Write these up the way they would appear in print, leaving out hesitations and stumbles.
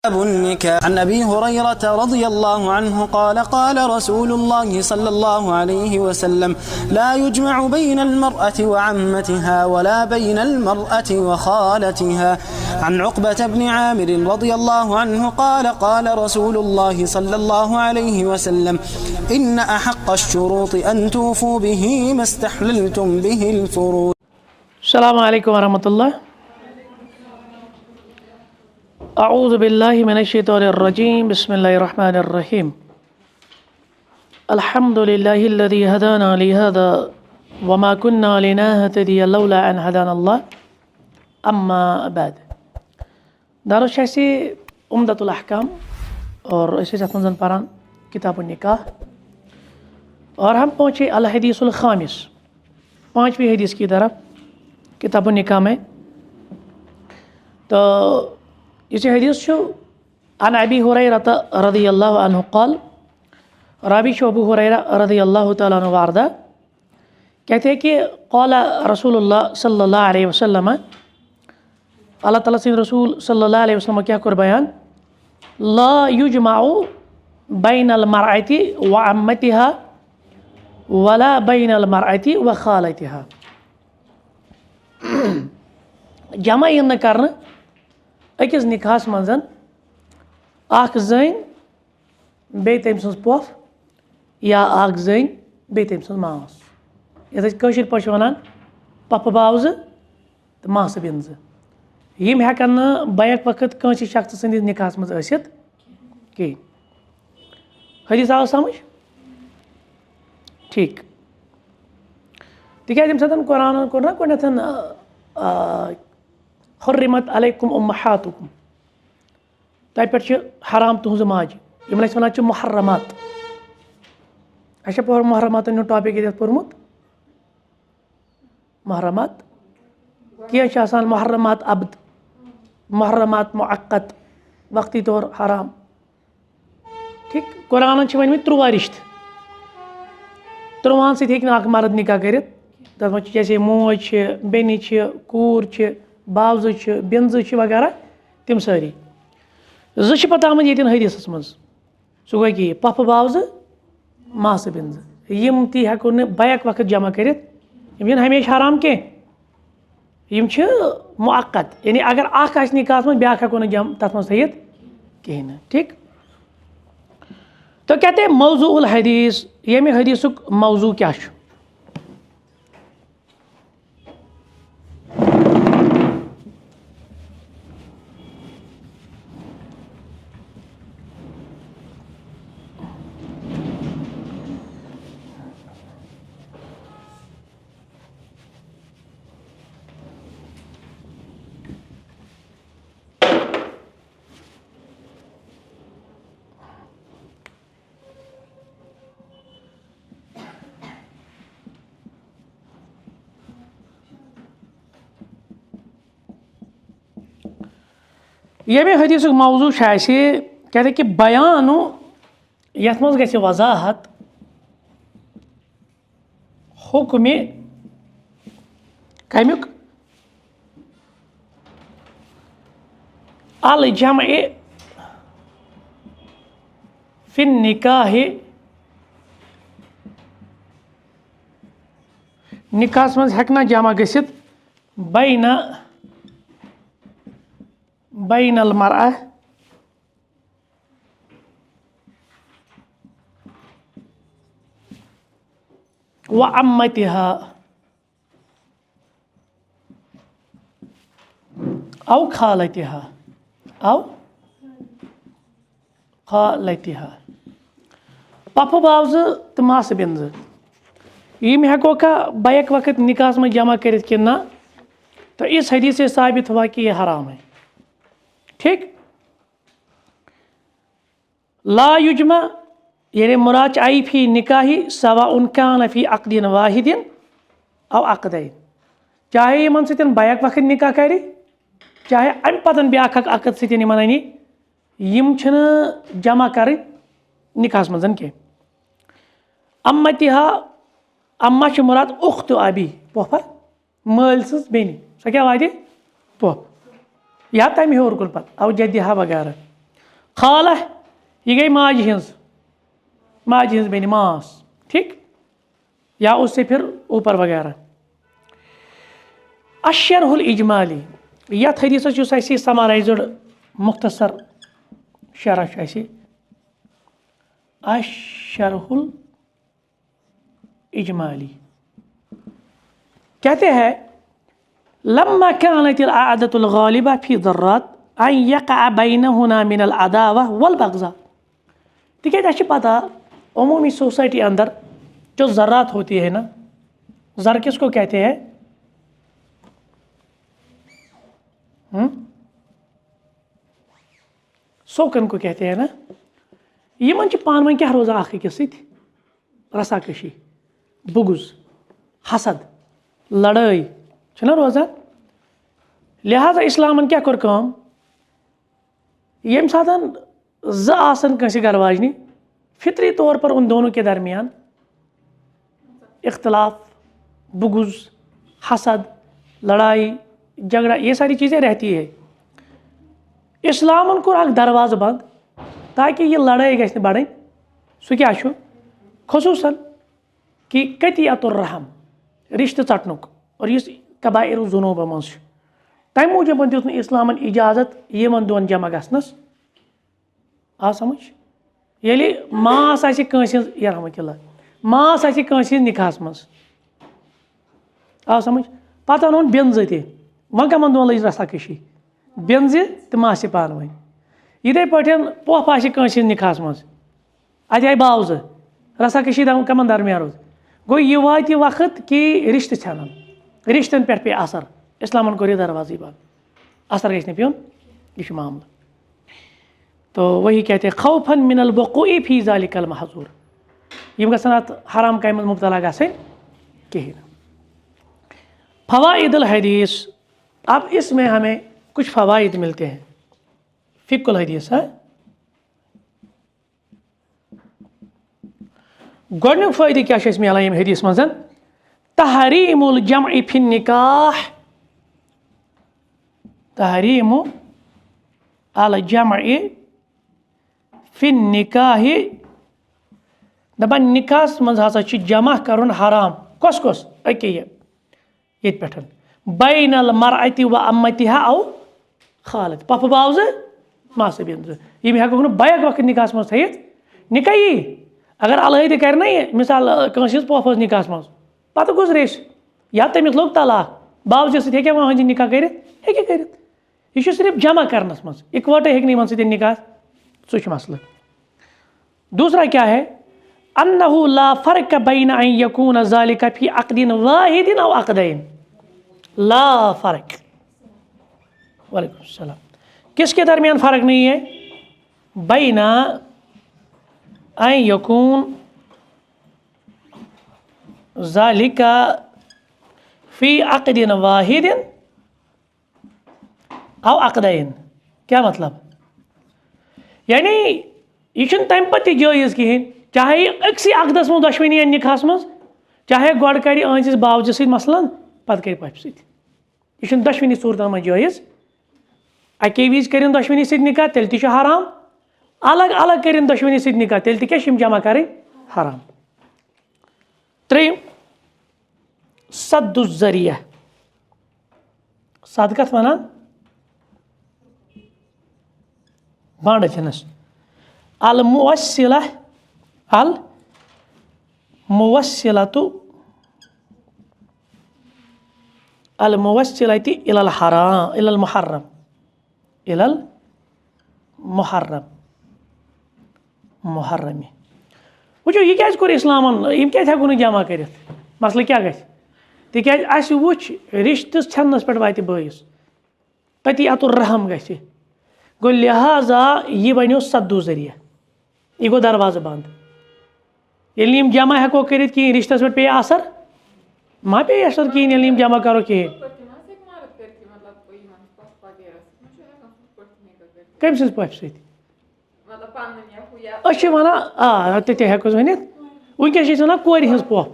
عن أبي هريرة رضي الله عنه قال قال رسول الله صلى الله عليه وسلم لا يجمع بين المرأة وعمتها ولا بين المرأة وخالتها. عن عقبة بن عامر رضي الله عنه قال قال رسول الله صلى الله عليه وسلم إن أحق الشروط أن توفوا به ما استحللتم به الفروج. السلام عليكم ورحمة الله. أعوذ بالله من الشيطان الرجيم. بسم الله الرحمن الرحيم. الحمد لله الذي هدانا لهذا وما كنا لنهتدي لولا أن هدانا الله. أما بعد. दारुश ऐसे उम्दतुल अहकाम और ऐसे जतमंजन पारान किताबुन निकाह और हम पहुँचे अल हदीसुल खामिस 5वीं हदीस की तरफ किताबुन निकाह में। तो इसे हदीस शो अन अबी हुरैरा रज़ियल्लाहु अन्हु क़ाल रावी शो अबू हुरैरा रज़ियल्लाहु तआला अन्हु वारदा कहते हैं कि क़ाला रसूलुल्लाह सल्लल्लाहु अलैहि वसल्लम अल्लाह ताला से रसूल सल्लल्लाहु अलैहि वसल्लम क्या कर बयान ला युजमाउ बैनल मरअति व अम्मतिहा वला बैनल मरअति व खालतिहा। जमा यन करने अकिस निकाहस मंजन आख जन बे तम सज पोफ या आख जन बे तम सज मास ये कशिर पा वन पप बावज तो मास बिंज यम हेकन बैक वक्त कंस शख्स सन्दस निकाहस मज आसित कहीं। हदीस आव समझ ठीक तिक तम सतन कुरान कोर ना गोथन हुर्रिमत अलैकुम उम्महातुकुम तह पे हराम तुहज माज यमन वन मुहर्रमात अच्छा मुहर्रमात टॉपिक ये पोर्मुत मुहर्रमात क्या मुहर्रमात अब्द मुहर्रमात मुअक्कद वक्ती तौर हराम ठीक। कुरान वन 13 रिश्त 13 सक मर्द निकाह कर जैसे मोज बेन कूर बावज बिंज वगैरह तम सारी ज़ पत आम ये हदीस मज सह गो कि पफ बावज मास बिंज यम ती हेको न बैक वक्त जमा कर हमेशा हराम कह मुअक्कद यानी अगर अख निकाह में ब्या हेको जम तथ मज थी कहें ठीक। तो कहते हैं मौजूउल हदीस यम हदीसुक मौजू क्या यम हदीस मौजू कहते कि बयान यथ मज गि वजाहत हुक्म कमुक अल जम फिन निकाह निकाहस मज हेकना जमा गसित बैनल मरअह व अम्मतिहा औ खालतिहा पफ बावज तो मास बिंज यम हेको बैक वक्त निकाहस में जमा कर ना तो इस हदीस से साबित हुआ कि यह हराम है ठीक। ला युजमा यानी मुराद आई फी निकाही सवा उनकान फी अक़दिन वाहिदिन औ अक़दैन चाहे यमन सतन बैक वक्त निकाह कर चाहे अम पतन ब्या अक़द सतन यमन अनि यम जमा कर निकाहस मजन कह। अम्मतिहा अम्मा मुराद उख्त अबी पोफा मल सज बेन सह क्या वात पोफ या तम हेर कुन पे अव जदिहा वगैरह खाला ये गई माज हंज बेन मास, ठीक, या उससे फिर ऊपर वगैरह। अशरहुल इजमाली यथ हदीसस ऐसे समराइज्ड मुख्तसर शरह ऐसे अशरहुल इजमाली कहते हैं लम्मा कानतिल आदतुल गालिबा फी दर्रात अन यक़अ बैनहुना मिनल अदावा वल बग़ज़ा। तिकेज अच्छी पता अमूमी सोसाइटी अंदर जो ज़र्रात होती है ना, ज़र किसको कहते हैं? सोकन को कहते हैं ना। यमन पान वन क्या रोज़ा अख अकिस सत रसाकशी, बुगुज, हसद, लड़ाई छना रोज़ा। लिहाजा इस्लामन क्या कोर काम, यम सातन ज आसन कंसे घर वाजनी, फितरी तौर पर उन दोनों के दरमियान इख्तलाफ, बुगुज, हसद, लड़ाई, झगड़ा, ये सारी चीज़ें रहती है। इस्लामन कोर अख दरवाज़ बंद ताकि ये लड़ाई गई बढ़। सह क्या खुसूसन कि कतियतुर रहम, रिश्ते चटनुक और इस कबाइर जुनूब मज तम मूजूब दित इस्लामन इजाज़त यमन दोन जमा गसनस। आ समझ ये मास रहमतुल्लाह मास निकाहस मज आ समझ पता ओन बेंज ते वन कमन दोन लज रसाकशी बेंज तो मास पान वन इथे पे पोफ आस निकाहस मज अत आय बावज रसाकशी कमन दरमियान रोज गो यह वात वक्त कि रिश्ते छानन रिश्तन पे पे असर इस्लामन कोर यह दरवाजे बंद असर गई पे यह मामला। तो वही कहते हैं खौफन मिनल वक़ूइ फी ज़ालिकल महज़ूर, यम गसन अत हराम काम मुब्तला गसन कहीं। फ़वाइदुल हदीस, अब इसमें हमें कुछ फ़वाइद मिलते हैं। फ़िक़्हुल हदीस है गोडनुक फ़ायदे क्या मिलान यम हदीस मज़ तहरीमुल जमअ फ़िन निकाह, तहरीमु अल जमअ फ़िन निकाह दपान निकाहस मज़ हसा जमा करुन हराम कस कस अके ये पे बैनल मरअति व अम्मतिहा औ खालत पफ बावज मास बेंज यम हेको न बैक वक्त निकाहस मज़ थयित निकाही अगर अलहद कर ना मिसाल कंस पोफ निकाहस मज़ पत गुजरेस या तमिस लोग तलाक बावजूद सह हे वह निकाह कर यह सिर्फ जमा करनस मज़ इकवटे हे यमन सत निकाह सह मसला। दूसरा क्या है अन्नहु ला फ़र्क बैन अन यकून ज़ालिका फ़ी अक़दिन वाहिदिन औ अक़दैन, ला फ़र्क वालेकुम सलाम किसके दरमियान फ़र्क नहीं है बैन अन यकून ज़ालिका फ़ी अक़दिन वाहिदिन औ अक़दैन। क्या मतलब यानी यह तम पे जायज़ कहें चाहे अक्सी अकदस मज दशवनी निकाहस मज चाहे गोड कर अहंदिस बावज सत मसलन पत कर पफ सह दशवनी सूरतन मज जायज़ अके विज कर दशवनी सत निकाह तेल तह हराम अलग अलग कर दशवनी सत निकाह तेल क्या जमा कर हराम। त्रेम सद्दुज़्ज़रिया, सद कथ वनान बांड चनस अल मुवस्सिला मुवस्सिलतु अल मुवस्सिलति इलल हराम इलल मुहर्रम मुहर्रम वो यह क्या कोर इस्लामन यम क्या हेको जमा कर मसल क्या गि तिक वुच रिश्ते छनस पे वात बयस तती अतुर रहम गि गो लिहाजा यह बनो सद्दु ज़रिया यह गो दरवाज़ बंद ये जमा हेको कर रिश्तस पे असर मा पे असर कहें जमा करो कहें कम सज पफ सत वन ते हेको वन वनकस वन कोर हज पफ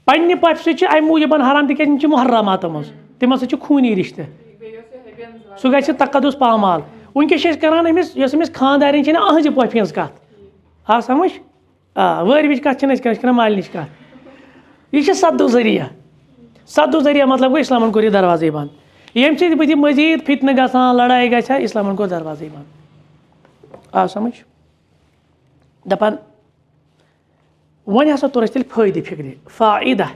पन्ने पफ सत अमि मूजूबन हराम तिम मुहर्रमात मज तम खूनी रिश्ते सह गि तकदुस पामाल वुनकस करान अमिस खानदारिन छे ना अहज पॉफि हज कत आ समझ वर विच कत कर मालिनिच कत यह सद्दु जरिया मतलब गो इस्लामन कोर यह दरवाजे बंद ये सत मजीद फितन गसान लड़ाई गसा इस्लामन कोर दरवाजे बंद आ समझ दपान वन हसा तोर तेल फायदे फिक्र फायदा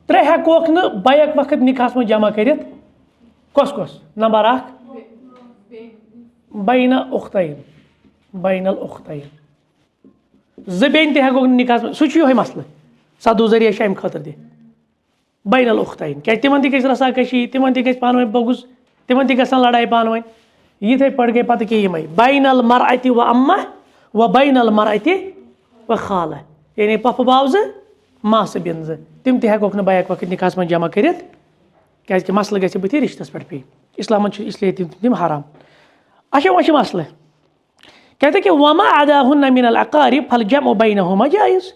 त्रे हेकोक न बैक वक्त निकास में जमा कर कस नंबर 1 बैनल उख्तैन ज़बेन ते हेको निकास में सह मसल सदु जरिया अम खतर दि बैनल उख्तैन क्या तिमन ति गई रसाकशी तिमन ति गई पान वन बगुज तिमन ति गसान लड़ाई पान वन यिथे पड़ गई पत कि यम बैनल मरअति व अम्मा व बैनल मरअति व खाला यानी पफ बाव मास बिन तिम ति हेकोक न बैक वक्त निकास में जमा कर क्या मसल गि बुथ रिश्तस पे पे इस्लाम इसलिए तिम हराम अच्छा वो मसल कहते कि वमा अदाहुन्ना मिनल अकारिब फल जम बैनहुमा जायज़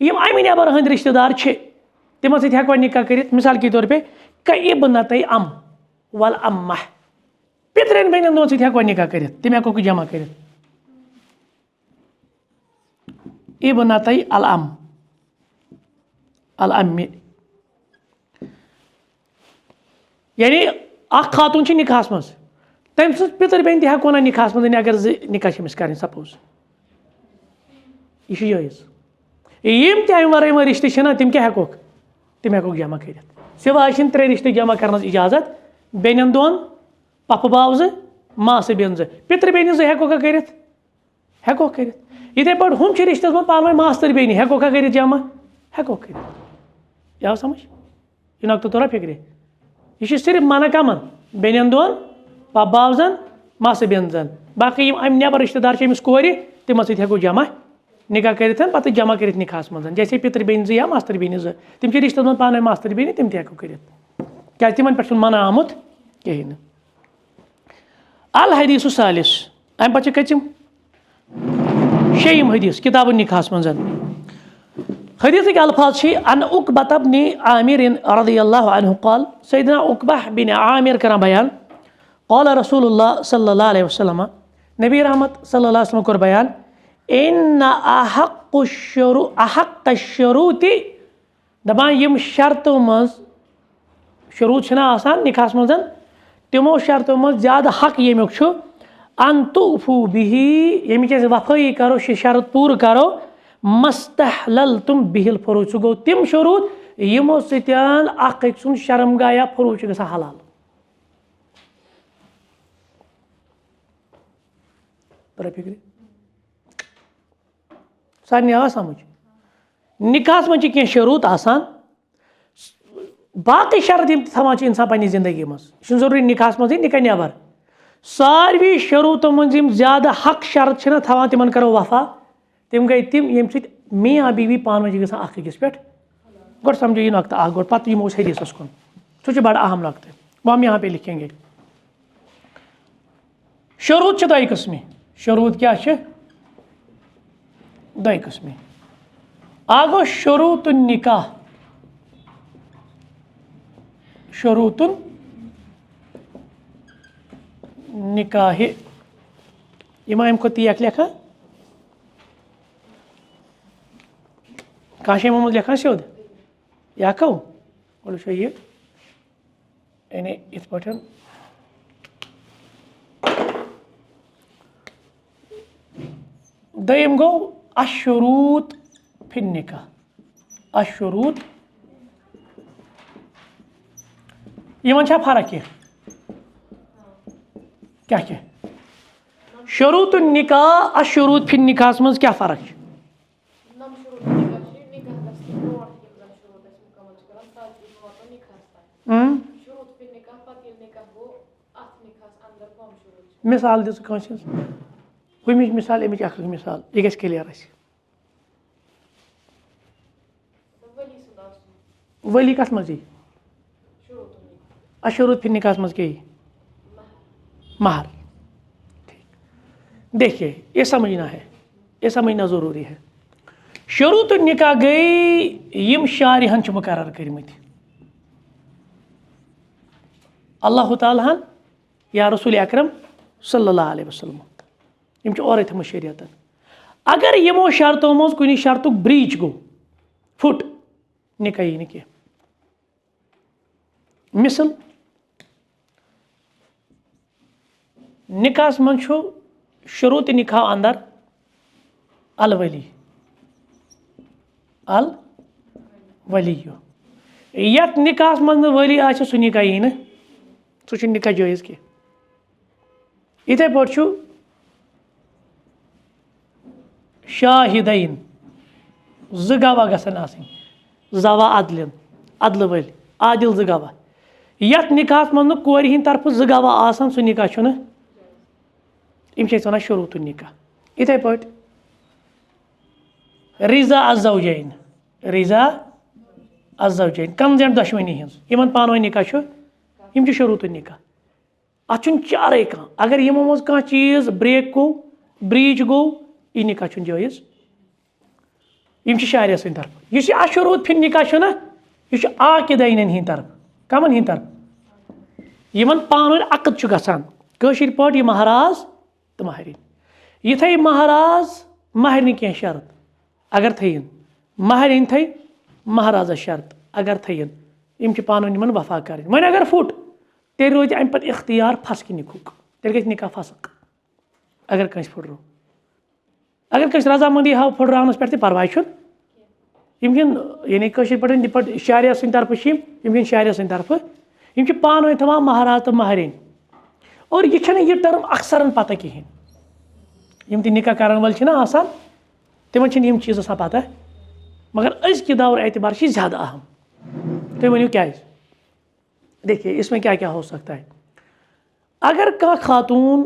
यम अमि नेबर हंद रिश्तेदार तिमन सत हेको निकाह कर मिसाल के तौर पे कइबनतै अम वल अम्मा पितरन बेनन दोन सत हेको निकाह कर तिम हेको जमा कर इबनतै अल अम्मी यानी अख खातून निकाहस मज तम सज पितर बेन हेको ना निकाहस मज अगर निकाह कर सपोज यह जायज़ यम ते अमि वर रिश्ते ना तिम क्या हेकोक तिम हेकोक जमा कर सिवाय 3 रिश्ते जमा करने इजाजत बेनन दोन पफ बाव मास बेन पितर बेन हेको कर इथे पे हम रिश्ते में पान मास्तर बेन हेको कर जमा हेको कर यह समझ यह नक्तो तोरा फिक्र यह सिर्फ मना कमन बेनन दोन पफ बाव मास बेन बाकी अम नेबर रिश्तेदार अमिस कोर तिमन सत हेको जमा निकाह कर पत जमा कर निकाहस मज जैसे पितर बेन या मास्तर बेन तिम रिश्ते में पान मास्तर बेन तिम हेको कर क्या तिमन पे मना आमुत कहें अल हदीस सालिस अम पे कचम शेयम हदीस किताब निकाहस मज हदीस के अल्फाज अन उकबत बिन आमिर रज़ियल्लाहु अन्हु क़ाल सय्यदना उकबह बिन आमिर कर बयान क़ाल रसूलुल्लाह सल्लल्लाहु अलैहि वसल्लम नबी रहमत सल्लल्लाहु अलैहि वसल्लम कर बयान इन अहक़ शुरूति दपान यम शर्तों मज शुरूत आसान निकाहस मज तिमो शर्तों मज ज्यादा हक यमुक अन तुफू बिही यमिच वफाई करो शर्त पूर करो मस्तहलल तुम बिहिल फरोज गो तिम शुरूत यमो सत्यान अख सुन शर्मगाह या फरोज गसा हलाल तर फिक्र सारे आवा समझ निकाहस मज कह शुरूत आसान बाकी शर्त थवान इंसान पन्नी जिंदगी मज जरूरी निकाहस मज निकाह नेबर सारवी शुरूतों मज ज्यादा हक शर्त थवान तिमन करो वफा तिम गई तिम यम सत मियाँ बीवी पान वजह गसान अख अकिस पे गो समझो यह नक्ता गो पत यमो हदीस कुन सह बड़ा अहम नक्ता वो हम यहाँ पे लिखेंगे शुरूत दो किस्म शुरूत क्या दो किस्म आगो शुरूत निकाह शुरूत निकाह इमाम को तियक लेखा काशे मोहम्मद लेखा सेद या कौ बोलो ये यानी इत पठन दयम गो अशुरूत फिर निकाह अशुरूत यमन छा फर्क क्या शुरूत निकाह अशुरूत फिर निकाह मज क्या फर्क मिसाल दिस कमिच मिसाल अमिच अख मिसाल यह गि क्लियर वली कत मज अशुरूत फिर निकाह मज क्या महर देखिए ये समझना है, ये समझना ज़रूरी है। शुरूत निकाह गई यम शारिहन मुकर्रर करमत अल्लाह ताला या रसूल अकरम सल्लल्लाहु अलैहि वसल्लम यम और थम शरीयत अगर यमो शर्तों मज कुछ शर्तुक ब्रीच गो फुट निकाह यी कह मिसल निकाह मन शुरूत निकाह अंदर अल वली यत निकाह मन वली आ सह निकाह यी न सह निकाह जायज़ कह इथे पे शाहिदैन ज गवाह गसन आसनि जवा अदलिन अदल वल आदिल ज गवाह यत निकाह मन कोर हिंद तरफ ज गवाह आसान सह निकाह छुन यम वन शुरूत निकाह इथे पे रिजा अज़ौजैन रिजा अज़ौजैन कंसेंट दशवनी हिंस यमन पानवे निकाह यम शुरूत निकाह अत चारे कह अगर यमो मज कह चीज ब्रेक गो ब्रीच गो यह निकाह जायज़ यम शारिया सद तरफ इस शुरूत फिर निकाह यह आकिदैन हिंद तरफ कमन हिंद तरफ यमन पानवे अकद गसान कशिर पे महाराज तो महरिन यह थे महाराज महरिन कह शर्त अगर थयन महरिन थे महाराजा शर्त अगर थयन यम पान वफा कर वन अगर फुट तेल रोज अम पे इख्तियार फस निकुक तेल गई निकाह फसक अगर कंस फुटरो अगर कंस रजामंदी हाव फुटरानस पे परवाह यानी पे शारिया सद तरफ यम शारिया सद तरफ यम पान थवान महाराज तो महरिन और यह टर्म अक्सरन पता कहें यम ति निकाह करन वल तिमन यम चीज़ पता मगर अज़ दौर एतबार ज़्यादा अहम तुम वनो क्या देखिए इसमें क्या क्या हो सकता है अगर कह खातून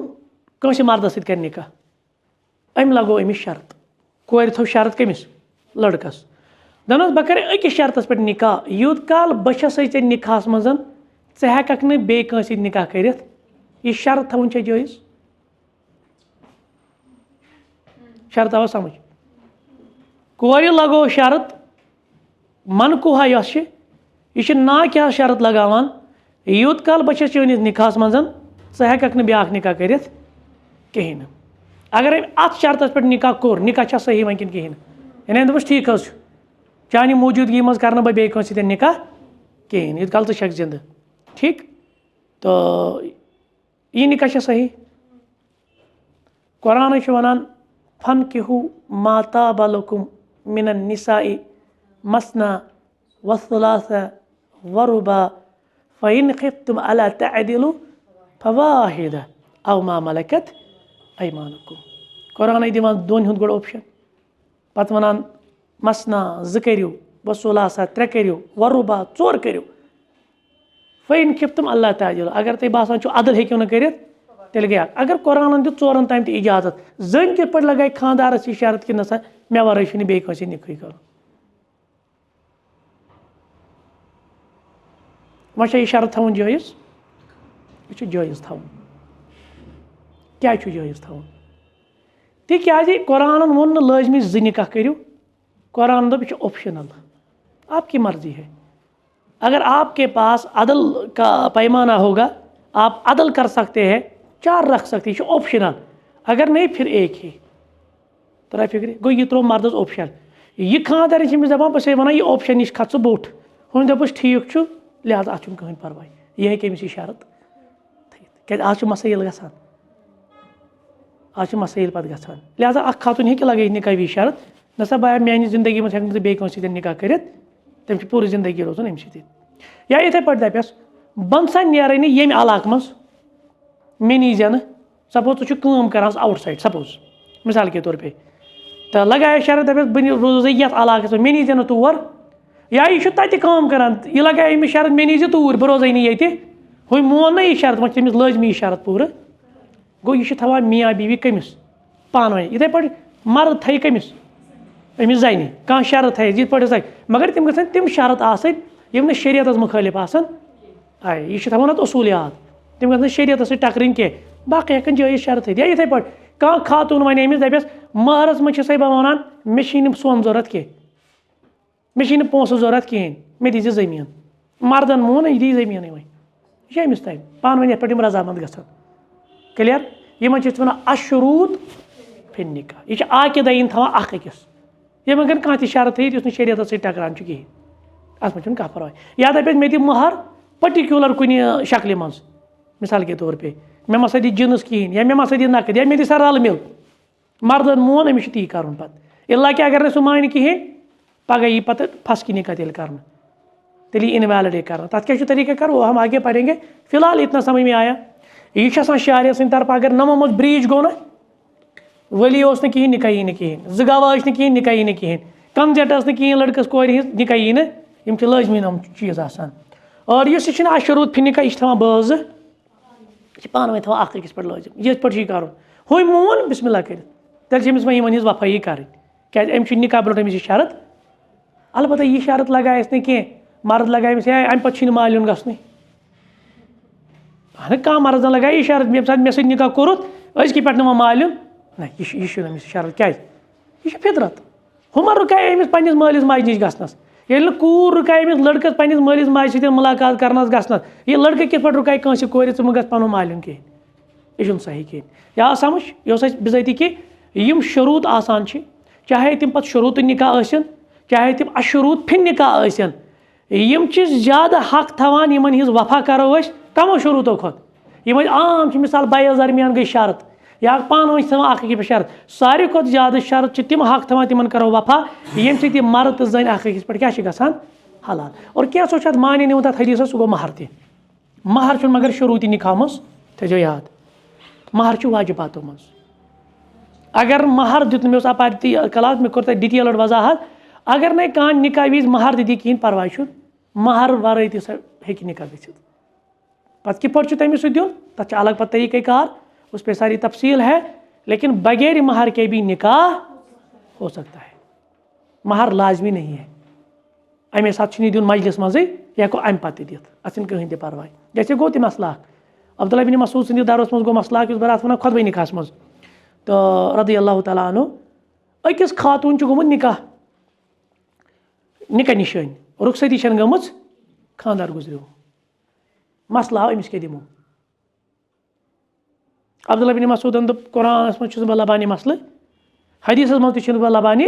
कंस मर्द सत कर निकाह अम लगो अमिस शर्त कोर थो शर्त कमिस लड़कस दनस बह कर अकिस शर्तस पे निकाह यूत काल बस ऐ निकाहस मज ऐ हेकक न बे कंस निकाह कर यह शर्त थवन जायज़ शर्त आवा समझ कोर लगो शर्त मनकुहा यह ना क्या शर्त लगावान यूत काल बस चनिस निकाहस मज ऐ हेकक न ब्याक निकाह कर कहीं न अगर अत शर्तस पे निकाह कोर निकाह सही वन कहीं यानी दोपस ठीक चानि मौजूदगी मज कर बह बे कंस निकाह कहीं यूत काल शक जिंद ठीक तो यह निकाह सही कुरान वन फनकिहु मा ताब लकुम मिनन निसाई मसना वसलासा वरुबा फ़इन खिफ्तुम अला तअदिलु फवाहिदा औ मा मलकत ऐमानुकुम कुरान दिवान दोन हुंद गोड़ ऑप्शन पत वनान मसना ज करियो वसलासा त्रे करियो वरुबा चोर करियो फ़इन खिफ्तुम अला तअदिलु अगर तुम बासान छो अदल हेकियो न करित तेल गया अगर कुरान दित चोरन तम इजाजत जन कित पे लगाए खानदारस यह शर्त कि नसा मे वर बे कंस निकाह कर वह यह शर्त थवन जायज़ यह जायज़ थवन क्या जायज़ थवन तिक्याज कुरान वोन लाजमी ज निकाह करियो कुरान दोप ऑप्शनल आपकी मर्जी है अगर आपके पास अदल का पैमाना होगा आप अदल कर सकते हैं 4 रख सकते हैं ऑप्शनल अगर नहीं फिर एक ही तरह फिक्र गो यह त्रो मर्दस ऑप्शन यह खानदार दपान बस वन यह ऑप्शन नश खत बोट हूँ दोपस ठीक लिहाजा अत कहीं परवाह यह है अमिस शरत क्या आज मसैल ग आज मसैल पे ग लिहाजा अख खातून हे लगे निकाह वि शरत नसा बया मानी जिंदगी मज हे बे कंस निकाह कर तम पूरी जिंदगी रोजान अम सत या इथे पे दपस बन सा नीर ये इलाक मज मे नीजे न सपोज तुम कर आउटसाइड सपोज मिसाल के तौर पे तो लगाया शरत दपस बह रोज ये इलाक मे नीजे न तौर या यह तत करान यह लगाया अमिस शरत मे नीजे तूर बह रोज ये हु मोन ना यह शरत वो तमिस लाजमी यह शरत पूरा गो यह थवान मियाँ बीवी कमिस पान वन इथे पे मर्द थे कमिस अमिस जन कह शरत थे जित पे मगर तम गन तम शरत आम शरीयत मुखालिफ आए यह थवान अत उसूलियात तम गन शरीयत सत टकरन कह बाकी हेकन जायज़ शरत या इथे पे कह खातून वन अमिस दपस महरस मज बह वन मे सोन जरूरत कह मे पोस जरूरत कहें मे दीज जमीन मर्दन मोन यह दी जमीन वह यह अमिस तम पान वन पे रजामंद ग क्लियर यमन छ वनान अशरूत फिन निकाह। यह आकिदाइन थवान अख अकिस ये अगर कह तह शर्त थी उस शरीयत सत्य टकरान कहें अत मे कह परवाह या दपे मे दिम महर पर्टिकुलर कुन शक्ल मज मिसाल के तौर पे मे मसा दी जिनस कहें या मे मसा दी नकद या मे दी सा रल मिल मर्दन मोन अमिस ती कर इल्ला कि अगर सह मान कहें पगह यी पे फस की निकाह तेल कर तेल इनवैलिडेट कर तथ क्या तरीका कर वो हम आगे पढ़ेंगे। फिलहाल इतना समझ में आया यह शारिया सद तरफ अगर नमो मज ब्रीच गो ना वली ओस कहें निकाह यी ना कहें ज गवाह कहें निकाह यी ना कहें कंजेंट कहें लड़कस कोर हज निकाह यी ना यम लाजमीन हम चीज़ आसान और इस अशरूत फिन निकाह यह थवान बाज पान वन थवान अख अकिस पे लाजिम ये पे कर हु मोन बिस्मिल्लाह कर तेल अमिस वह यमन हज वफाई कर क्या अम निकाह ब्रो अमिस शरत अलबत्त यह शरत लगाए ना कह मर्द लगाए अम पे मालिन गसन कह मर्द लगाए यह शरत मे सद निकाह कोरुत अजक पे वह मालिन ना यह अमिस शरत क्या यह फितरत हुमन रुकाय अमिस पन्निस मालिस माज नश गसनस ये कूर रुकाय अमिस लड़कस पन्निस मालिस माज सत मुलाकात करनस गसनस यह लड़के कित पे रुकाय कंस कोर च गस पन मालिन कहें यह सही कहें या समझ यह बिजाती कि यम शरूत आसान चाहे तम पे शरूत निकाह आसन चाहे तम अशरूत फिन निकाह आसन यम ज्यादा हक थवान यमन हज वफा करो कमो शरूतो खुद यम आम मिसाल बैस दरमियान गई शरत या पान वन थवान अख पे शरत सारे खुद ज्यादा शरत तम हक थवान तिमन करो वफा यम सत मर्द तो जन अख पे क्या गसान हलाल और क्या सोच माने नुन तथ हदीस सह गो महर तह महर मगर शरूत निकाह मज थो याद महर वाजिबातो मज अगर महर दुत मे अपार क्लास मे कोर डिटेलड वजाहत अगर न कह निकाह विज महर दी कहें परवाह महर वर हे निकाह गि पे किप तमिस दिन तथा अलग पत तरीक़ कार उस पर सारी तफसील है लेकिन बगैर महर के भी निकाह हो सकता है महर लाजमी नहीं है अमे सात दिन मजलिस मज यह हेको अम पे दिथ अन कहें तह परवाह जैसे गो तह मसला अब्दुल्लाह बिन मसूद सद दरस मज गो मसला बरात वन खुतबा निकाह मज तो रदी अल्लाह तआला अन्हु अकिस खातून गोमुत निकाह निशान रुखसती गम खानदार गुजरो मसला आव अमिस क्या दिमो अब्दुल्लाह बिन मसूदन दोप कुरानस मज बह लबान मसल हदीस मज तह लबान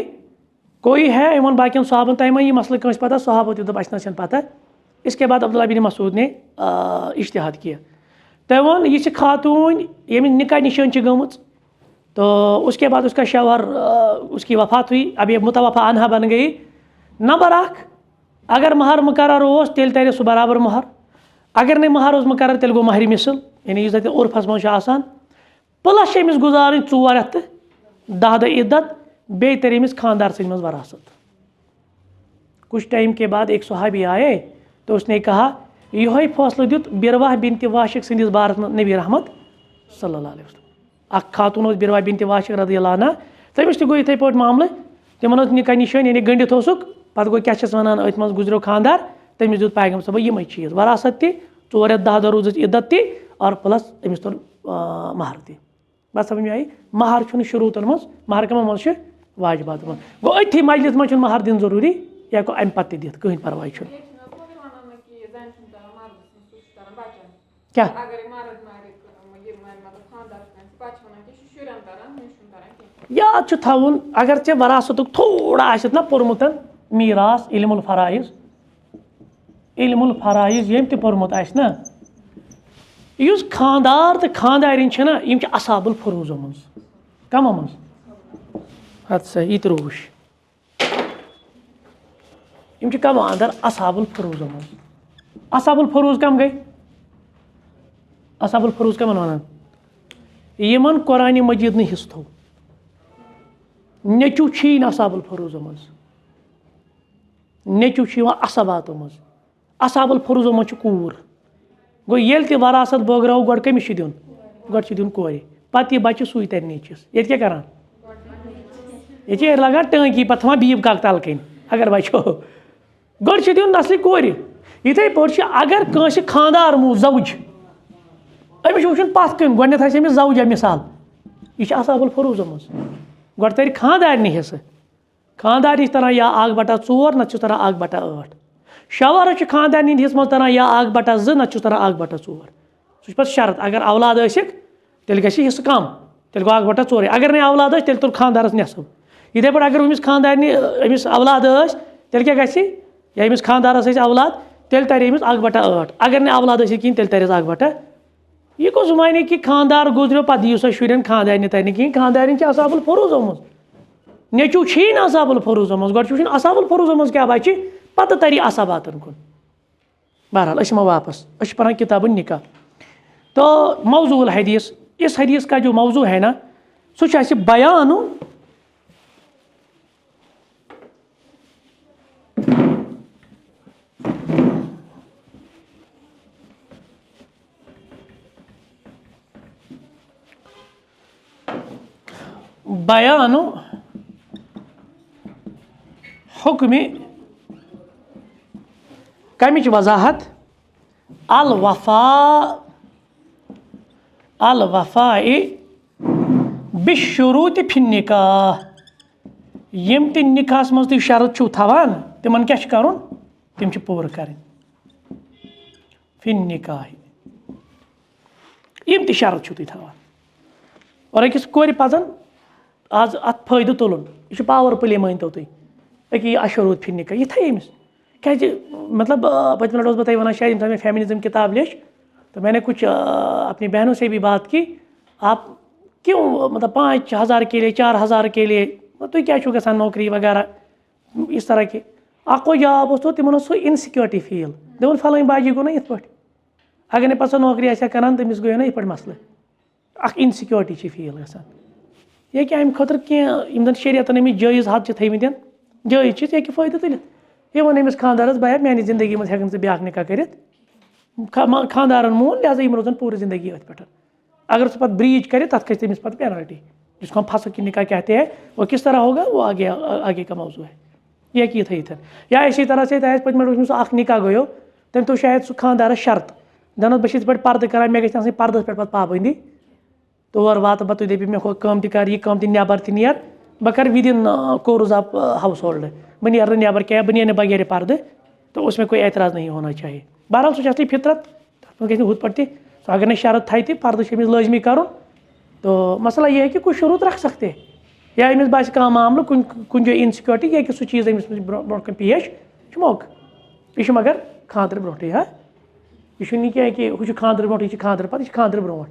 कोई है वन बाकियन सहाबन तय यह मसल कंस पता सहाबो दोप अस पता। इसके बाद अब्दुल्लाह बिन मसूद ने इज्तिहाद किया तय वन यह खातून यम निकाह निशान गम तो उसके बाद उसका शौहर उसकी वफात हुई अब ये मुतवफ़ा अनहा बन गई नंबर अख अगर महर मुकर्रर ओस तेल तर सह बराबर महर अगर नहीं महर ओस मुकर्रर तेल गो महर मिसल यानी यह उर्फस मज आसान प्लस अमिस गुजारन 4 रेत 10 दह इद्दत बे तर अमिस खानदार सद मज वरासत। कुछ टाइम के बाद एक सहाबी आए तो उसने कहा यह फैसला दुत बिरवाह बिनत वाशिक सदिस बारत नबी रहमत सल्लल्लाहु अलैहि वसल्लम अख खातून बिरवाह बिनत वाशिक रज़ियल्लाहु अन्हा तमिस गो इथे पे मामले तिमन निकाह निशान यानी गंडित पे गो क्या वन अत मज गुजरो खानदार तमिस दुत पैगम सब यम चीज़ वरासत तह 4 रेत 10 दह रोज इद्दत तह और प्लस अमिस तुल महर तह बस समझ में आई महर शुरूतन मज महर कम मज वाजिबात मज गो अथी मजलिस मज महर दिन जरूरी या को अम पे दिथ कहीं परवाह क्या याद थवन अगर चे वरासत थोड़ा ना पोर्मुत मीरास इल्मुल फराइज यम तह पोर्मुत ना युस खानदार तो खानदारिन ना यम असाबुल फुरूजो मज कमो मज हद सा यह रोश यम कम अंदर असाबुल फुरूजो मज असाबुल फुरूज कम गई असाबुल फुरूज कमन वन यमन कुरान मजीद ने हिस्स थो नेचू असाबुल फुरूजो मज नेचू असबातो मज असाबुल फुरूजो मज कूर गो ये वरासत बोगरो गो कमिस दिन दिन कोर पे बच्चे सुई तर नीचिस ये क्या करान ये लगान टंकी पे थवान बीब कक तल कन अगर बचो गो दिन नस्ल कोर इथे पे अगर कंस खानदार मू जवज अमिस वुचन पथ कन गोडनेथ अमिस जवजा मिसाल यह असाबुल फुरूजो मज गो तर खानदारनि हिस्स खानदार तरह या 1/4 नत तरह 1/8 शौहर खानदारनि हिस्स मज तरह या 1/2 नत तरह 1/4 सह पे शर्त अगर औलाद आसिक तेल गژھِ हिस्सہٕ कम तेल गो 1/4 अगर नहीं औलाद तेल तुल खानदारस नेसफ इधे पे अगर अमिस खानदारनि अमिस औलाद तेल क्या गژھِ या अमिस खानदारस औलाद तेल तर अमिस 1/8 अगर नहीं औलाद कहीं तेल तरस 1/8 यह को जुमाने कि खानदार गुजरो पे दियो सा शुरन खानदारनि तरह कहीं खानदारनि असाबुल फरूज ओमुज नेचू छीन असाबुल फरूज ओमुज गोड छुन असाबुल फरूज ओमुज क्या बचे पत तरी असाबातन कुन बहरहाल अस वापस अस पढ़ान किताब निकाह तो मौजूल हदीस इस हदीस का जो मौजू है ना सह बयान बयान हुक्म कमिच वजाहत अल वफ़ा बिशुरूत फिन निकाह यम ते निकाहस मज तुम शरत छो थवान तिमन क्या करुन तिम पूर करें फिन निकाह यम ते शरत छो तुम थवान और अकिस कोर पजन आज अत फायदे तुलन यह पावर प्ले मानतो तुम अकि अशुरूत फिन निकाह यह थे अमिस क्या मतलब पचम लट बता वन शायद मैं फेमिनिज्म किताब लेच तो मैंने कुछ अपनी बहनों से भी बात की आप क्यों मतलब 5,000 के लिए 4,000 के लिए तुम क्या गा नौकरी वगैरह इस तरह के अको जॉब तो तिमन सो इनसिक्योरिटी फील दोन फलान बाजी गो ना इत पे अगर नहीं पता नौकरी आसा करान तमिस गो ना इत पे मसले अख इनसिक्योरिटी फील गसान ये कि अमि खतर कह शरीयतन अमिस जायज़ हद थमित जायज़ ये फायदे तुलित ये वन अमिस खानदारस भाई मानी जिंदगी मज हेकन ब्याह निकाह कर खानदारन मोन लिहाजा यम रोजन पूरी जिंदगी अथ पे अगर सह पत् ब्रीच करे तथ खस तमिस पत् पेनल्टी जिसको हम फसक की निकाह कहते हैं वो किस तरह होगा वो आगे का मौजू है यह कि इथन या इसी तरह से पे सह निकाह गयो तम तो शायद सह खानदारस शर्त दन बस पे पर्द करान मे गई पर्दस पे पाबंदी तौर वात बह तुम दपि मे कम कर यह कम नबर नीर बह कर with in course of house hold बह नीर नबर क्या बह नीर बगैर पर्द तो उसमें कोई एतराज़ नहीं होना चाहिए बहरहाल सह असली फितरत गई हुत पे सो अगर नहीं शरत थे तो पर्द लाजमी कर तो मसला यह है कि कुछ शुरूत रख सकते हैं या अमिस बास कह मामल कुछ जाए इनसिक्योरिटी या कि सह चीज़ अमिस ब्रो पेश मौक यह मगर खानदर ब्रोटे हाँ यह क्या कि हूँ खानदर ब्रो यह खानदर पे खानदर ब्रो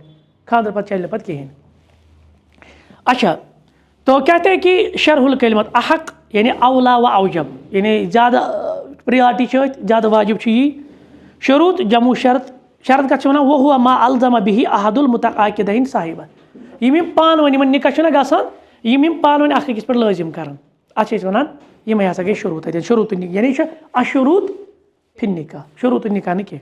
खानदर पे चल पे कहें अच्छा तो कहते हैं कि शरहुल कलिमत अहक यानी अवला व अवजब यानी ज़्यादा प्रियारिटी ज़्यादा वाजिब यही शुरूत जमू शरत शरत कत वन वो हुआ मा अलजमा बिही अहदुल मुतअक्किदैन साहिबा यम पान वन निकाह गसान यम पान वन अकिस पे लाजिम कर वन यम हसा गई शुरूत शुरूत यानी अशुरूत फिन निकाह शुरूत निकाह न कह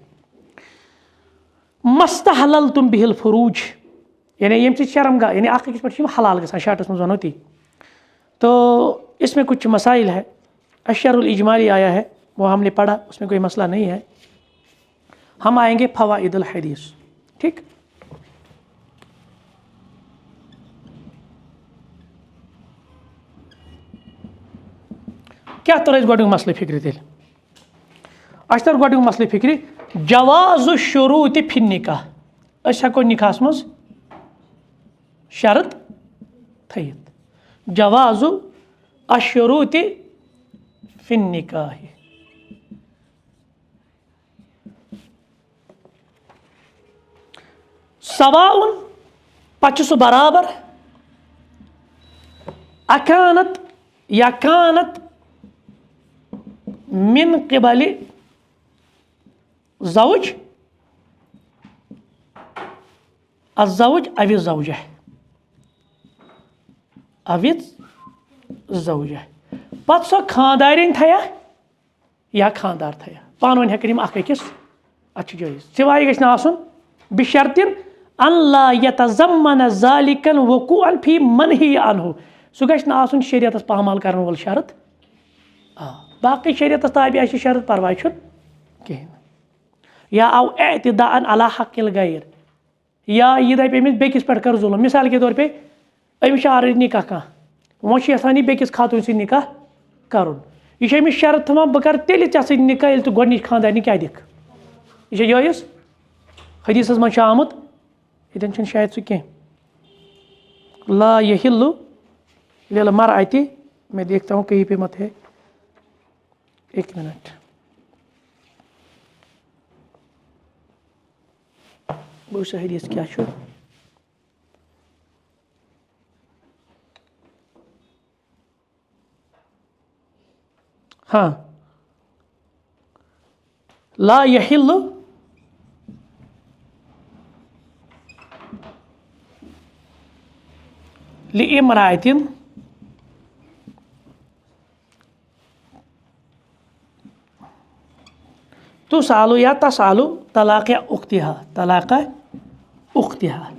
मस्तहलल तुम बिहिल फरूज यानी यम शर्मगा यानी अकिस पे हलाल गसान शार्टस मज वनो ती तो इसमें कुछ मसाइल है अशरुल इजमाली आया है वो हमने पढ़ा उसमें कोई मसला नहीं है हम आएंगे फवाइदुल हदीस ठीक क्या तर गोड मसले फिक्र तेल अस तर गोड मसले फिक्र जवाज़ु शुरूत फिन निकाह अस हेको निकाहस मज शरत थयित जवाज़ु अशुरूत फिन निकाह सवाउन पच सह बराबर अकानत या कानत मिन क़िबल ज़ौज अज़ौज अवि ज़ौजा पत सो खानदारिन थया या खानदार थया पान वन हेकन अकिस अच्छ जायज़ सिवाय गछ आसन बिशर्तिन अल्ला यतज़म्मन ज़ालिकल वक़ूअन फी मनही अनहु सह गछ आसन शरीयतस पामाल करन वोल शरत बाकी शरीयतस ताबे आसि शरत परवाह छुन कहें या आव एतिदाअन अला हक़िल गैर या यह दप अमिस बेकिस पे कर जुल्म मिसाल के तौर पे अमिस ऑलरेडी निकाह कह वो यहान यह बेकिस खातून सह निकाह कर यह अमिस शरत थवान बह कर तेल ऐ सह निकाह ये तो गोडनिच खानदारनि क्या दिख यह जायज़ हदीसस मज आमुत इतन शायद सह कह ला यहिल्लु लिल मरअति, मैं देखता हूँ कहीं पे मत है, एक मिनट। वो हदीस क्या छो? हाँ, ला यहिल्लु लिइम्राअतिन तुसालु या तसालु तलाक़ उख्तिहा, तलाक़ उख्तिहा।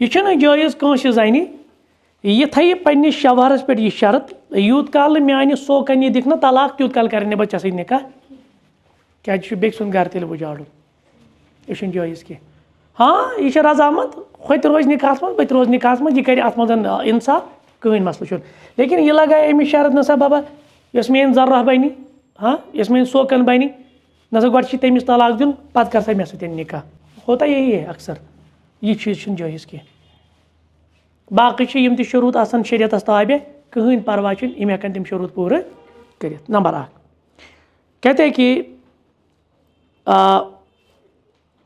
यह छुना जायज़ कांसे ज़ानि यह थी पन्निस शवहरस पे यह शर्त, यूत काल मानि सोकन यह दिख ना तलाक तूत काल कर बच्चा सत निकाह, क्या बेक सुन घर तेल उजाड़न, यह जायज़ कह। हाँ यह रजामत खुद रोज निकाह मज बत रोज निकाह मज, यह कर अत मज इंसाफ, कहीं मसल छुन। लेकिन यह लगाए अमिस शर्त नसा बाबा यस मेन जर्रह बनी, हाँ यस मेन सोकन बनी नसा गो तमिस तलाक दिन पत कर सा मे सत निकाह, होता यही है अक्सर, यह चीज़ जायज़ कह। बाकी यम शुरूत आसान शरीयतस ताबे, कहीं परवाह यम हेकन तम शुरूत पूरा कर। नंबर 1 कहते हैं कि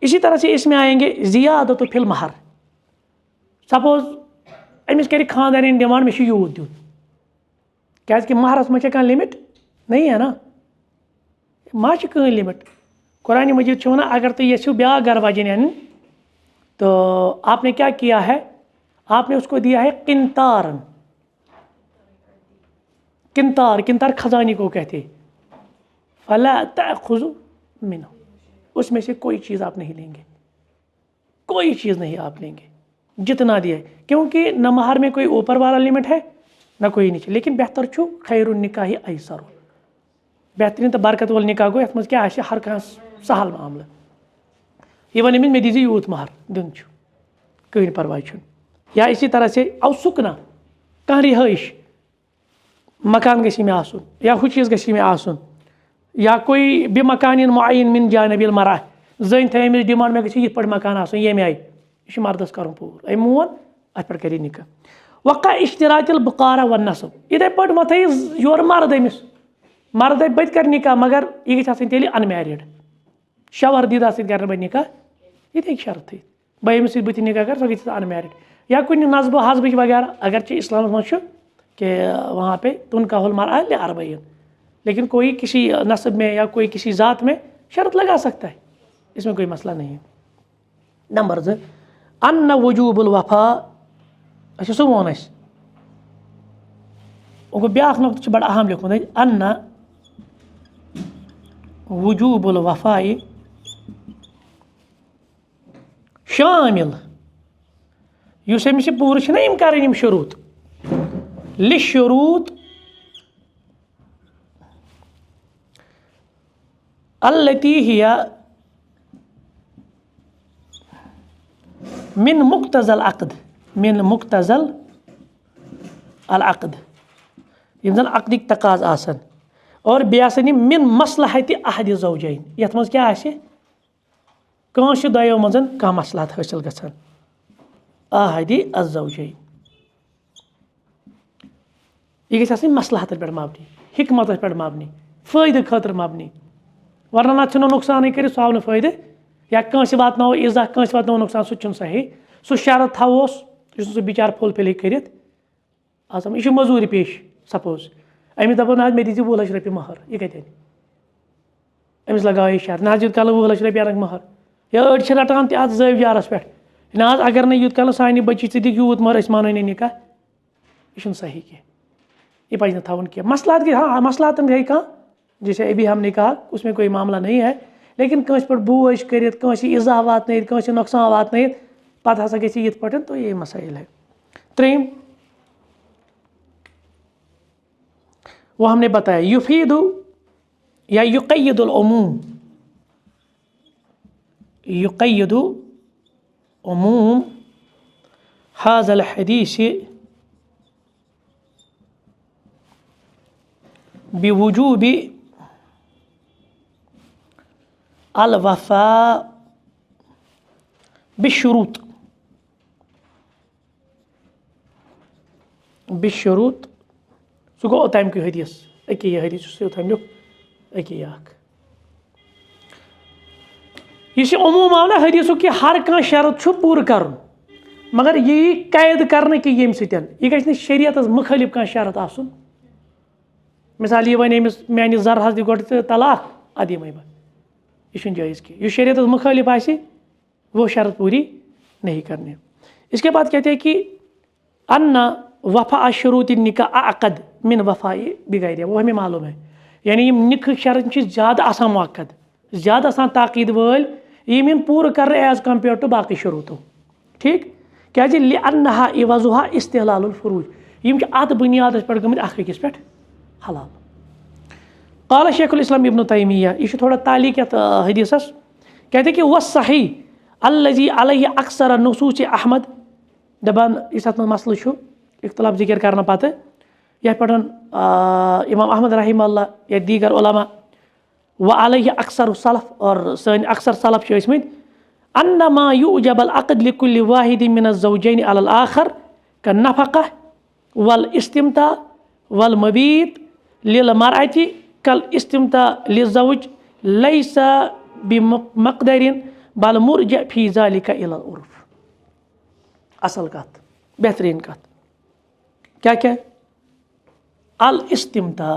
इसी तरह से इसमें आएंगे ज़ियादत फिल महर। सपोज अमिस कर खानदान डिमांड मे यूत दिन, क्या कि महरस में कह लिमिट नहीं है ना, मा कहीं लिमिट। कुरान मजीद वन अगर तुम यू ब्या घर वाजन तो आपने क्या किया है, आपने उसको दिया है किंतारन, किंतार, किंतार खजानी को कहते, फला तअखुज़ु मिन्हु, उसमें से कोई चीज़ आप नहीं लेंगे, कोई चीज़ नहीं आप लेंगे जितना दिया है, क्योंकि न महर में कोई ऊपर वाला लिमिट है न कोई नीचे। लेकिन बेहतर छू खैरुन निकाह ऐसर, बेहतरीन तो बरकत वाल निकाह गो, ये क्या हर कह सहल मामला। ये वन मे दीजिए यूत महर दिन कहीं परवाह छुन। या इसी तरह से अव सुकना कह रिहाइश मकान गसी में आसन, या हु चीज़ गसी में आसन, या कोई बे मकान मुअय्यन मिन जानिबिल मरअह, जन थे अमिस डिमांड में गसी ये मकान आसन ये आय, यह मर्दस कर पूर, अम मोन अत पे कर निकाह। वक़ा इश्तिरातिल बुकारा व नसब, इथे पे मत योर मर्द अमिस, मर्द बत कर निकाह मगर यह गई अनमैरिड, शवर दीदा सत कर निकाह, ये शर्त थी बह अमिस बत निकाह कर सो गई अनमैरिड। या कुछ नस्ब हजब वगैरह अगरचे इस्लाम मज कि वहाँ पे तुनकाहुल मरअह लिअर्बईन, लेकिन कोई किसी नस्ब में या कोई किसी ज़ात में शर्त लगा सकता है, इसमें कोई मसला नहीं है। नंबर 2 अन्न वजूबुल वफा, अच्छा सो वो उनको ब्याख नुक्त बड़ा अहम लिखुन, अन्न वजूबुल वफाई शामिल, युस अमिस पूर छना यम करन यम शुरूत लिशुरूत अल्लती हिया मिन मुक्तज़ल अक़द, मिन मुक्तज़ल अल अक़द, यम जन अक़दिक तकाज आसन, और बेसन मिन मसलहत अहद ज़ौजैन, यथ मज क्या आसे कांश दयो मजन कह मसलहत हासिल गछन अहद अज़ौजैन, यह गई मसलहत पे मबनी, हिकमत पे मबनी, फ़ायदे खतर मबनी, वरना ना नुकसान कर सो आव न फ़ायदे, या कंस वातनो इज़्ज़ा कंस वातनो नुकसान सह सही, सह शरत थवोस सह बिचार फुलफिल कर आसम, यह मजूरी पेश। सपोज अमिस दपो ना मे दीजिए 2 लाख रुपये महर, यह कत अमिस लगाओ शर्त ना यूत कल 2 लाख रुपये अनक महर, या अड़ रटान तथ ज़ावियारस पे ना अगर न यूत कल सानि बच्ची दी यूत महर अस मानो निकाह, यह सही कह, यह पज न थवन कह। मसलात गई, हाँ मसलातन गई कह, जैसे अभी हमने कहा उसमें कोई मामला नहीं है, लेकिन कंस पे बोझ कर इज़ा वात कंस नुकसान वात पत हसा गई ये पे, तो ये मसाइल है। 3 वो हमने बताया युफीदु या युक़य्यिदुल उमूम, युक़य्यिदु उमूम हाज़ल हदीस बिवुजूबि अल वफ़ा बिशुरूत, बिशुरूत सह गो तम हदीस अके यह हदीस थमिक अके यह अमूम आव ना हदीसुक कि हर कह शरत पूर कर मगर यही कैद कर कि ये यह गि शरीयत मुखालिफ कह शरत आसन मिसाल यह वन अमिस मानि जर हज गो तलाक अद यम बह यह जायज़ कि यह शरीयत मुखालिफ आसि वो शरत पूरी नहीं करनी। इसके बाद कहते हैं कि अन्ना वफ़ा अशरूत निका अक़द मिन वफ़ा बिगैर वो हमें मालूम है यानी निक शरत ज़्यादा आसान मुअक्कद ज़्यादा आसान ताकीद वल यम पूर कर एज कम्पेयर टू बाकी शरूतों ठीक क्या लिअन्नहा इवज़ुहा इस्तिहलालुल फुरूज यम अत बुनियाद पे गमत अखिस पे हलाल। क़ाल शेखुल इस्लाम इब्न तैमिया यह थोड़ा तालीक हदीसस कहते कि वह सही अल्लज़ी अलैहि अक्सर नुसूस अहमद दपान इस मसल इख्तिलाफ जिक्र करना पत यह पे इमाम अहमद रहिमहुल्लाह या दीगर उलमा व अलैहि अक्सर सलफ और सन अक्सर सलफ अन्नमा युजब अल अक़द लिकुल्लि वाहिद मिन अज़्ज़ौजैन अलल आखर कन्नफ़क़ह वल इस्तिमता वल मबीत लिल मरअति कल इस्तिमता लिज़्ज़ौज लैसा बिमक़दरिन बल मुरजा फी ज़ालिका इलल उर्फ़। असल कत बेहतरीन कत क्या क्या अल इस्तिमता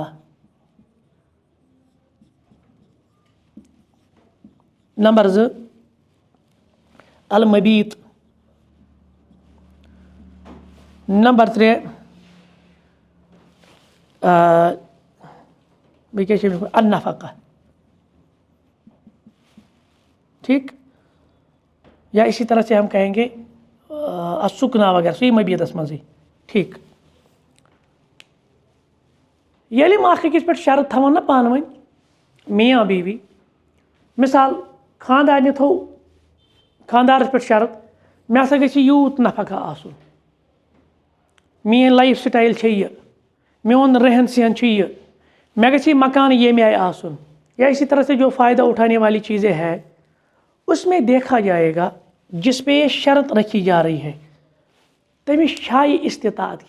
नंबर 2 अल मबीत नंबर 3 अन्नफ़क़ह ठीक या इसी तरह से हम कहेंगे असुकना वगैरह सही मबीदस मजी ठीक ये अखिस पे शरत थवान ना पान वन मियाँ बीवी मिसाल खानदार थो खानदारस पे शरत मे हसा गि यूत नफका आसन मेन लाइफ स्टाइल यह मोन रहन सहन यह मे गि मकान ये आए आसन या इसी तरह से जो फ़ायदा उठाने वाली चीज़ें हैं उसमें देखा जाएगा जिस पे ये शर्त रखी जा रही है तमिस छाई इस्तिताअत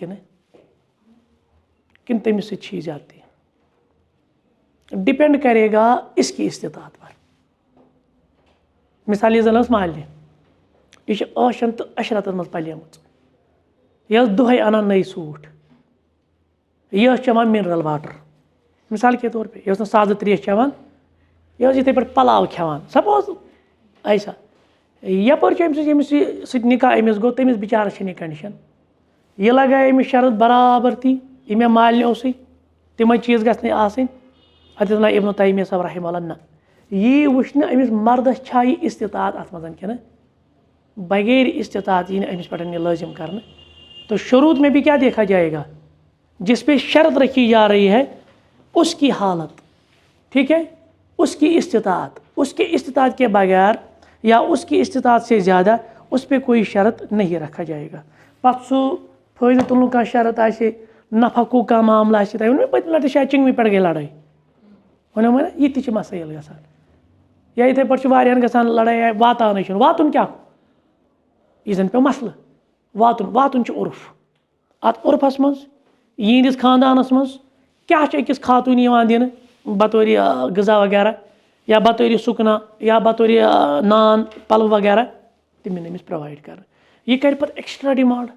किन तमिस से छी जाती है डिपेंड करेगा इसकी इस्तिताअत पर। मिसाल जन मालि यह आशन तो अशरत मज पलियम यह दुहै अनान नई सूट यह चवान मिनरल वाटर मिसाल के तौर पे यह साज त्रेश चवान यह इथे पे पलाव खेवान सपोज ऐसा यपर अमिस निकाह अमिस गो तमिस बिचारस यह कंडीशन यह लगाए अमिस शरत बराबर ती मे मालनो तम चीज़ गि आसन अत वन इब्न तैमिया साहब रहमहुल्लाह ना यी वुचन अमिस मर्दस छा यह इस्तिताअत अत मज कि बगैर इस्तिताअत यी अमिस पे यह लाजिम करने। तो शुरूत में भी क्या देखा जाएगा जिस पे शर्त रखी जा रही है उसकी हालत ठीक है उसकी इस्तिताअत उसके इस्तिताअत के बगैर या उसकी इस्तिताअत से ज़्यादा उस पर कोई शर्त नहीं रखा जाएगा। पत सो फ़ायदे तुलन का शर्त आसे नफ़क़ो का मामला आसे तय वो पत्म लटि शायद चिंगमी पे गई लड़ाई वन मैं यह ति मसाइल गसान या इथे पे वारियान गसान लड़ाई वातान वातुन क्या यह जन पे मसल वातुन वातुन उर्फ अत उर्फस मज यिंदिस खानदानस मज क्या अकिस खातून दिन बतौर ग़िज़ा वगैरह या बतौर सुकना या बतौर नान पल वगैरह तम अमिस प्रोवाइड कर यह कर पे एक्स्ट्रा डिमांड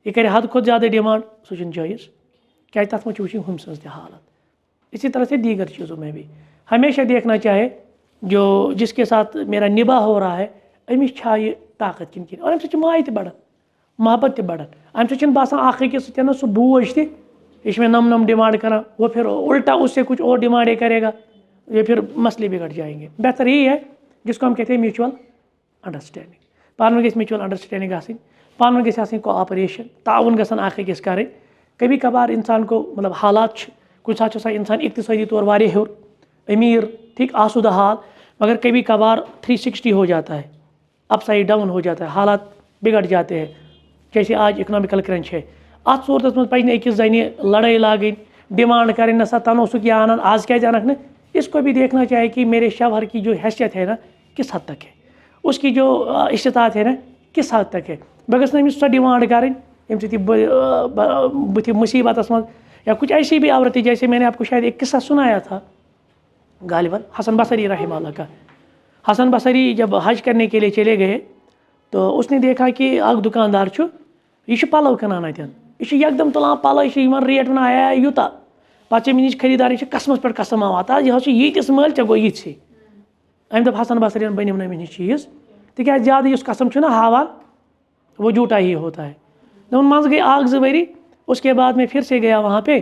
यह कर हद खुद ज़्यादा डिमांड सह जायज़ क्या तथ वो वो हम सज हालत। इसी तरह से दीगर चीज़ों में भी हमेशा देखना चाहे जो जिसके साथ मेरा निभा हो रहा है अमिस छा यह ताकत किन और अम माय त बढ़ान मोहब्बत त बढ़ान अम बासान अकिस सह बोझ तह नम नम डिमांड करा वो फिर उल्टा उससे कुछ और डिमांड ये करेगा ये फिर मसले बिगड़ जाएंगे। बेहतर यही है जिसको हम कहते हैं म्यूचुअल अंडरस्टैंडिंग पान में म्यूचुअल अंडरस्टैंडिंग आसनी पान में गई कोऑपरेशन ताउन गसन अकिस करें। कभी कभार इंसान को मतलब हालात कुछ साथ इंसान इक्तिसादी तौर वारिया हेर अमीर ठीक आसूदा हाल मगर कभी कभार 360 हो जाता है अपसाइड डाउन हो जाता है हालात बिगड़ जाते हैं जैसे आज इकनॉमिकल क्रंच है अत सूरत मज पे अकिस जन लड़ाई लागन डिमांड करें न सा तनो सु क्या आना आज क्या अनक न इसको भी देखना चाहिए कि मेरे शवहर की जो हैसियत है ना किस हद तक है उसकी जो इस्तिताअत है ना किस हद तक है बगस न सो डिमांड करें यम से बुथ मुसीबत मज, या कुछ ऐसी भी औरतें, जैसे मैंने आपको शायद एक किस्सा सुनाया था गालिबन हसन बसरी रहमतुल्लाह का। हसन बसरी जब हज करने के लिए चले गए तो उसने देखा कि अग दुकानदार यह पलव कनान अतन, यह एकदम तुलान पलव, यह रेट वन आया यूता, पे नश खरीदार कसमस पे कसम वाता यीतिस मल चे गो ये अम दप हसन बसरियन बनिम ना अमिस चीज़, तिक ज़्यादा कसम हावान वो झूठा ही होता है। दोन मज गई आग 2 वरी, उसके बाद मैं फिर से गया वहाँ पे,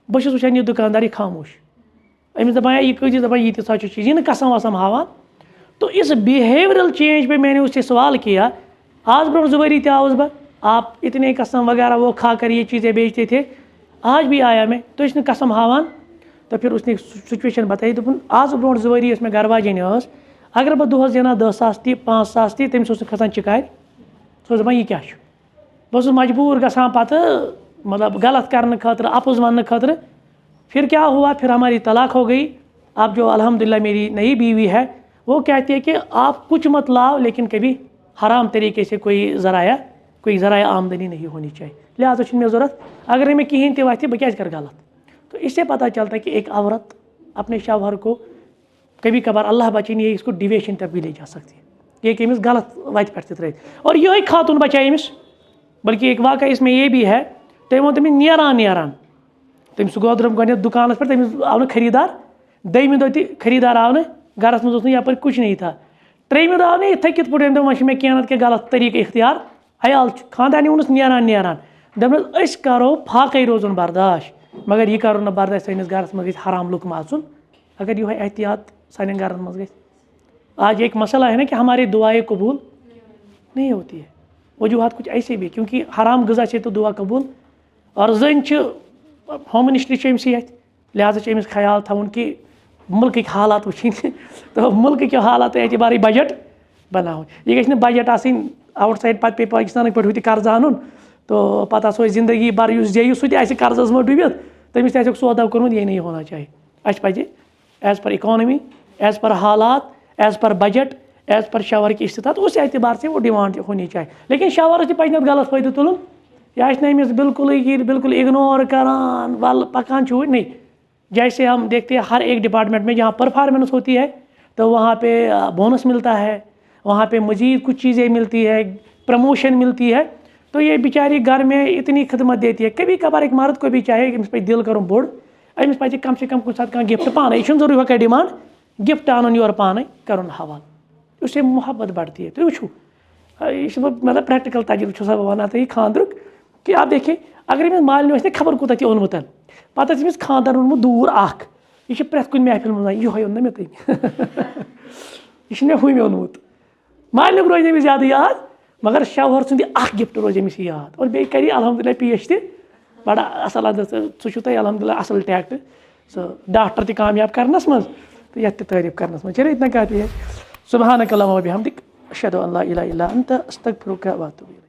बस वुचान यह दुकानदारी खामोश, अमिस दपान यह कज दपान यीत सा चीज़, यह कसम वसम हावान। तो इस बिहेवियरल चेंज पे मैंने उससे सवाल किया, आज ब्रो 2 वरी आउस बह, आप इतने कसम वगैरह वो खा कर ये चीज़ें बेचते थे, आज भी आया मैं तो इसने कसम हावान। तो फिर उसने सिचुएशन बताई, दोपन आज ब्रो 2 वरी मे घर वाजन अगर बह दोहस दिना 10,000 ती 5,000 ती, तमिस खसान चिकार, सो दपान यह क्या बस मजबूर गसान पत मतलब गलत करने खतर, अपोज वन खतर। फिर क्या हुआ, फिर हमारी तलाक हो गई। अब जो अल्हम्दुलिल्लाह मेरी नई बीवी है वो कहती है कि आप कुछ मत लाओ, लेकिन कभी हराम तरीके से कोई ज़राया आमदनी नहीं होनी चाहिए, लिहाजा मे ज़रूरत, अगर मैं कहीं ते वत बह क्या कर गलत। तो इससे पता चलता है कि एक औरत अपने शौहर को कभी कभार अल्लाह बचन ये इसको डिवेशन तक भी ले जा सकती है, ये कि अमिस गलत वत पे त्रे, और यही खातून बचाए अमिस। बल्कि एक वाक़ा इसमें यह भी है, तम वो तमिस नीरान तमिस गो गो दुकान पर, तमिस आव खरीदार, 2मि दह खरीदार आव गरस मज यप कुछ नहीं था, 3मि दह आव इथे कित पे वह मे क्या के गलत तरीके इख्तियार, अयाल खानदानी वोनस नीरान दस करो फाके रोजन बर्दाश्त, मगर यह करो बर्दाश्त सैनिस गरस मज हराम लुक आचुन, अगर यह एहतियात सान घर मज। आज एक मसला है ना कि हमारी दुआएं कबूल नहीं होती है, वजूहत कुछ ऐसे भी, क्योंकि हराम गज़ा से तो दुआ कबूल, और जन होम मिनिस्ट्री अमसी लिहाजा अमिस ख्याल थवन कि मुल्क हालात वुचन तो मुल्क के हालात एतबार बजट बनाओ, यह गई बजट आउटसाइड पे पाकिस्तान पे हुत कर्ज अन, तो पता सो जिंदगी भर जे सह कर्जस मे डूबित, तमिस तक सौदा कोर्मुत, ये नहीं होना चाहिए। अस पज as per economy, as per हालात, as per budget, as per shower की इस्तात, उस एतबार से वो डिमांड होनी चाहिए। लेकिन शवर पे गलत फ़ायदे तुलन, यह बिल्कुल इग्नोर करान वल पकान नहीं। जैसे हम देखते हैं हर एक डिपार्टमेंट में जहाँ परफॉर्मेंस होती है तो वहाँ पे बोनस मिलता है, वहाँ पे मज़ीद कुछ चीज़ें मिलती है, प्रमोशन मिलती है, तो ये बेचारी घर में इतनी खिदमत देती है। कभी कभार एक मर्द को भी चाहे अमिस पे दिल करूँ बोड़, अमिस पे कम से कम कुछ साथ गिफ्ट पान, यह जरूरी वह डिमांड गिफ्ट अन योर पान कर हवाल, उससे मोहब्बत बढ़ती है। तो वो यह मतलब प्रैक्टिकल तजुर्बे सब वन तो खानदरुक कि आप देखिए, अगर अमिस मालिन खबर कूत ओनमुत, पता अमिस खानदार ओनमुत दूर यह प्रेथ कुन महफिल मज ये ओन मे तम यह मे हम ओनमुत, मालिक रोज अमिस ज़्यादा याद, मगर शौहर सुंद गिफ्ट रोज अमिस याद, और बे कर अल्हम्दुलिल्लाह पेश तह बड़ा असल सह अल्हम्दुलिल्लाह असल टैक्ट सह डॉक्टर तह कामयाब करनस मज, तो ये तारीफ करनस मज। चलिए इतना काफ़ी है। सुब्हानक अल्लाहुम्मा व बिहम्दिक, अशहदु अन ला इलाहा इल्ला अंत, अस्तगफिरुका व अतूबु इलैक।